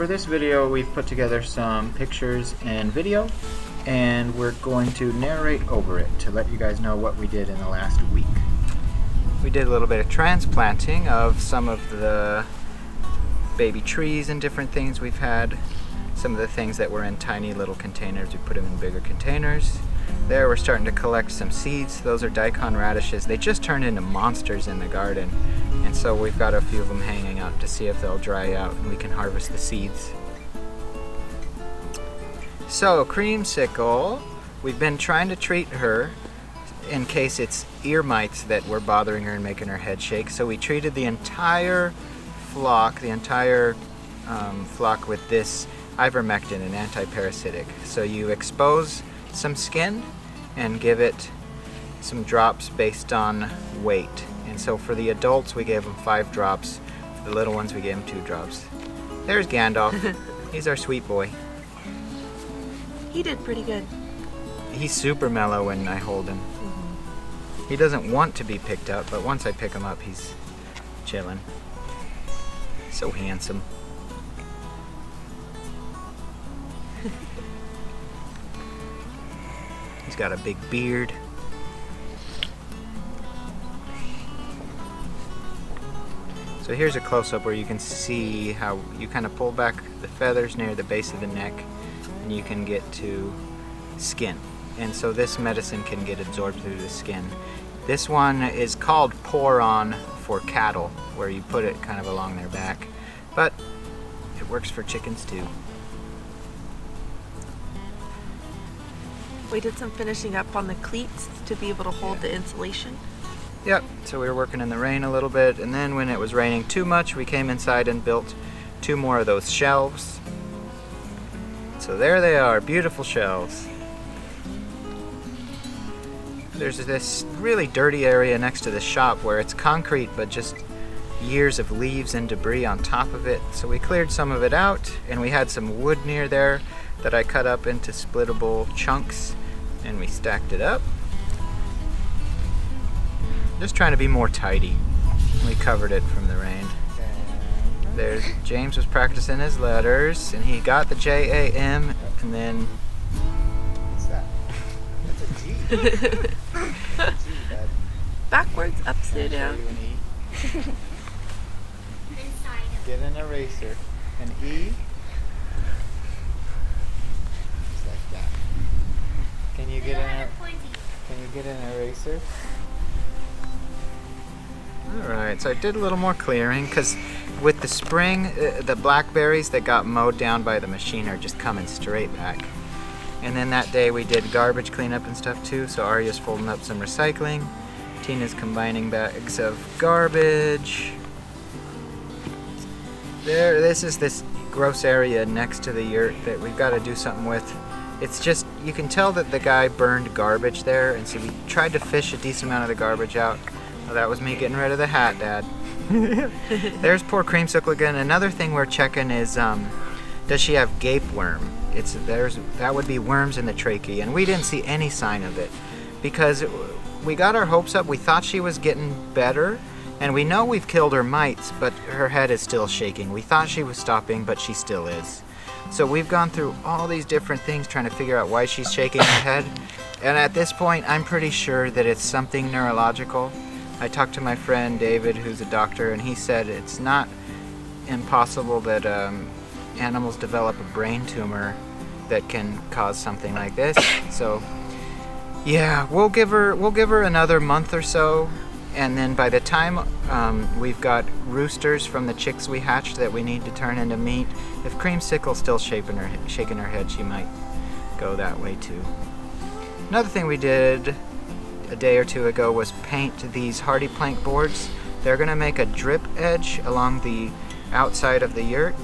for this video, we've put together some pictures and video, and we're going to narrate over it to let you guys know what we did in the last week. We did a little bit of transplanting of some of the baby trees and different things we've had. Some of the things that were in tiny little containers, we put them in bigger containers. There we're starting to collect some seeds. Those are daikon radishes. They just turned into monsters in the garden. And so we've got a few of them hanging out to see if they'll dry out and we can harvest the seeds. So Creamsicle, we've been trying to treat her in case it's ear mites that were bothering her and making her head shake. So we treated the entire flock, with this Ivermectin, an anti-parasitic. So you expose some skin and give it some drops based on weight. And so for the adults we gave them 5 drops. For the little ones we gave them 2 drops. There's Gandalf. He's our sweet boy. He did pretty good. He's super mellow when I hold him. He doesn't want to be picked up, but once I pick him up he's chilling. So handsome. He's got a big beard. So here's a close-up where you can see how you kind of pull back the feathers near the base of the neck and you can get to skin. And so this medicine can get absorbed through the skin. This one is called pour-on for cattle, where you put it kind of along their back. But it works for chickens too. We did some finishing up on the cleats to be able to hold the insulation. Yep, so we were working in the rain a little bit, and then when it was raining too much, we came inside and built 2 more of those shelves. So there they are, beautiful shelves. There's this really dirty area next to the shop where it's concrete, but just years of leaves and debris on top of it. So we cleared some of it out, and we had some wood near there that I cut up into splittable chunks, and we stacked it up. Just trying to be more tidy. We covered it from the rain. There's James was practicing his letters, and he got the J-A-M, and then... What's that? That's a G. Backwards, upside down. Get an eraser. An E. Just like that. Can you get an eraser? Alright, so I did a little more clearing because with the spring, the blackberries that got mowed down by the machine are just coming straight back. And then that day we did garbage cleanup and stuff too, so Arya's folding up some recycling. Tina's combining bags of garbage. This is this gross area next to the yurt that we've got to do something with. It's just, you can tell that the guy burned garbage there, and so we tried to fish a decent amount of the garbage out. Well, that was me getting rid of the hat, Dad. There's poor Creamsicle again. Another thing we're checking is, does she have gapeworm? That would be worms in the trachea, and we didn't see any sign of it because we got our hopes up. We thought she was getting better, and we know we've killed her mites, but her head is still shaking. We thought she was stopping, but she still is. So we've gone through all these different things trying to figure out why she's shaking her head, and at this point I'm pretty sure that it's something neurological. I talked to my friend David, who's a doctor, and he said it's not impossible that animals develop a brain tumor that can cause something like this. So yeah, we'll give her another month or so, and then by the time we've got roosters from the chicks we hatched that we need to turn into meat, if Creamsicle's still shaking her head, she might go that way too. Another thing we did a day or 2 ago was paint these hardy plank boards. They're gonna make a drip edge along the outside of the yurt.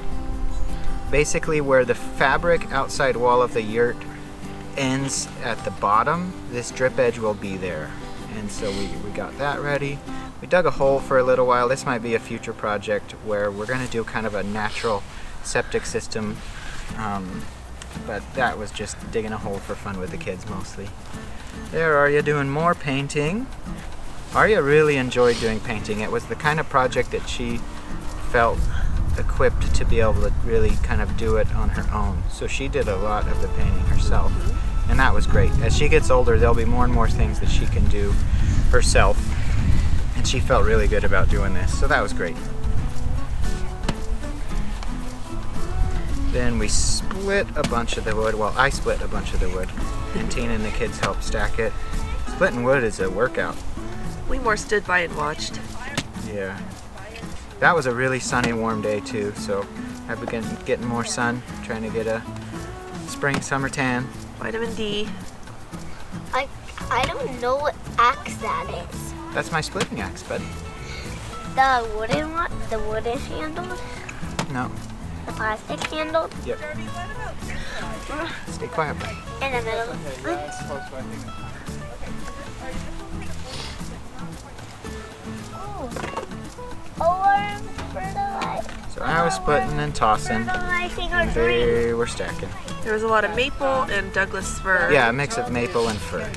Basically where the fabric outside wall of the yurt ends at the bottom, this drip edge will be there. And so we got that ready. We dug a hole for a little while. This might be a future project where we're gonna do kind of a natural septic system, but that was just digging a hole for fun with the kids mostly. There, Arya doing more painting. Arya really enjoyed doing painting. It was the kind of project that she felt equipped to be able to really kind of do it on her own. So she did a lot of the painting herself, and that was great. As she gets older, there'll be more and more things that she can do herself, and she felt really good about doing this, so that was great. Then we split a bunch of the wood. Well, I split a bunch of the wood, and Tina and the kids helped stack it. Splitting wood is a workout. We more stood by and watched. Yeah. That was a really sunny, warm day too, so I've been getting more sun, trying to get a spring, summer tan. Vitamin D. I don't know what axe that is. That's my splitting axe, bud. The wooden one? The wooden handle? No. The plastic handle? Yep. Stay quiet, bud. In the middle. Oh, fertilizer. So I was splitting and tossing. Fertilizing our And tree. they were stacking. There was a lot of maple and Douglas fir. Yeah, a mix of maple and fir.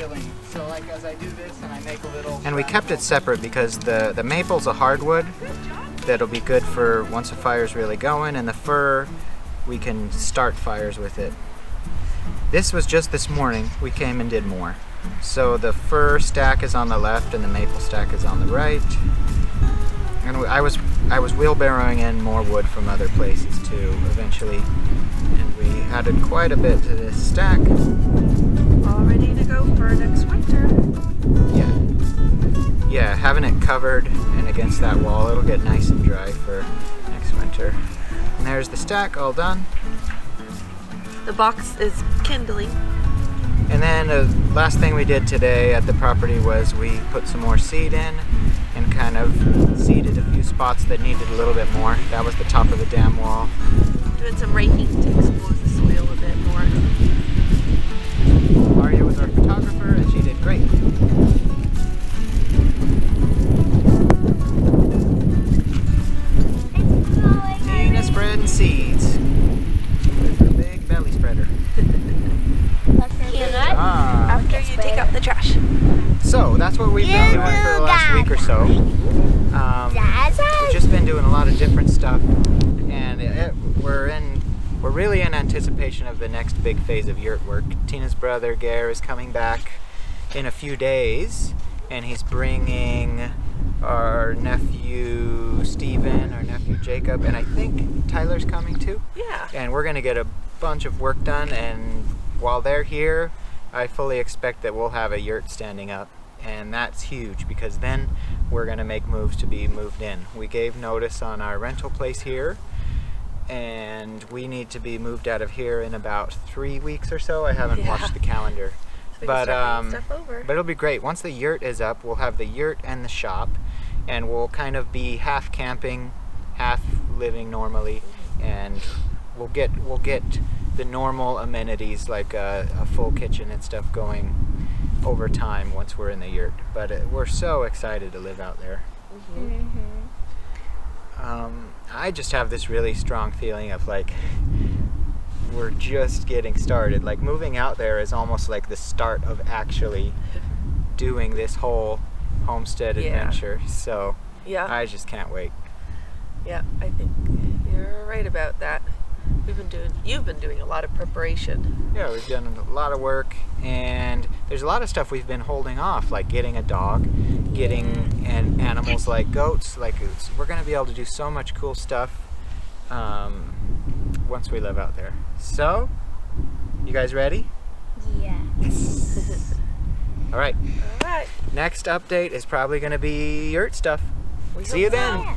And we kept it separate because the maple's a hardwood that'll be good for once a fire's really going, and the fir, we can start fires with it. This was just this morning. We came and did more. So the fir stack is on the left and the maple stack is on the right. And I was wheelbarrowing in more wood from other places too, eventually. And we added quite a bit to this stack. All ready to go for next winter. Yeah, having it covered and against that wall, it'll get nice and dry for next winter. And there's the stack all done. The box is kindling. And then the last thing we did today at the property was we put some more seed in and kind of seeded a few spots that needed a little bit more. That was the top of the dam wall. Doing some raking to expose the soil a bit more. Arya was our photographer and she did great. Tina spreading seeds with her big belly spreader. Ah. After you take out the trash. So that's what we've been doing for the last week or so. We've just been doing a lot of different stuff, and we're really in anticipation of the next big phase of yurt work. Tina's brother Gare is coming back in a few days, and he's bringing our nephew Steven, our nephew Jacob, and I think Tyler's coming too. Yeah. And we're gonna get a bunch of work done, and while they're here, I fully expect that we'll have a yurt standing up, and that's huge because then we're going to make moves to be moved in. We gave notice on our rental place here, and we need to be moved out of here in about 3 weeks or so. I haven't watched the calendar. So we can start moving stuff over. But it'll be great. Once the yurt is up, we'll have the yurt and the shop, and we'll kind of be half camping, half living normally, and we'll get the normal amenities like a full kitchen and stuff going over time once we're in the yurt. But we're so excited to live out there. I just have this really strong feeling of like we're just getting started. Like moving out there is almost like the start of actually doing this whole homestead adventure. So I just can't wait. Yeah, I think you're right about that. You've been doing a lot of preparation. Yeah, we've done a lot of work, and there's a lot of stuff we've been holding off, like getting a dog, getting animals like goats. Like we're going to be able to do so much cool stuff once we live out there. So, you guys ready? Yeah. All right. All right. Next update is probably going to be yurt stuff. See you then. Yeah.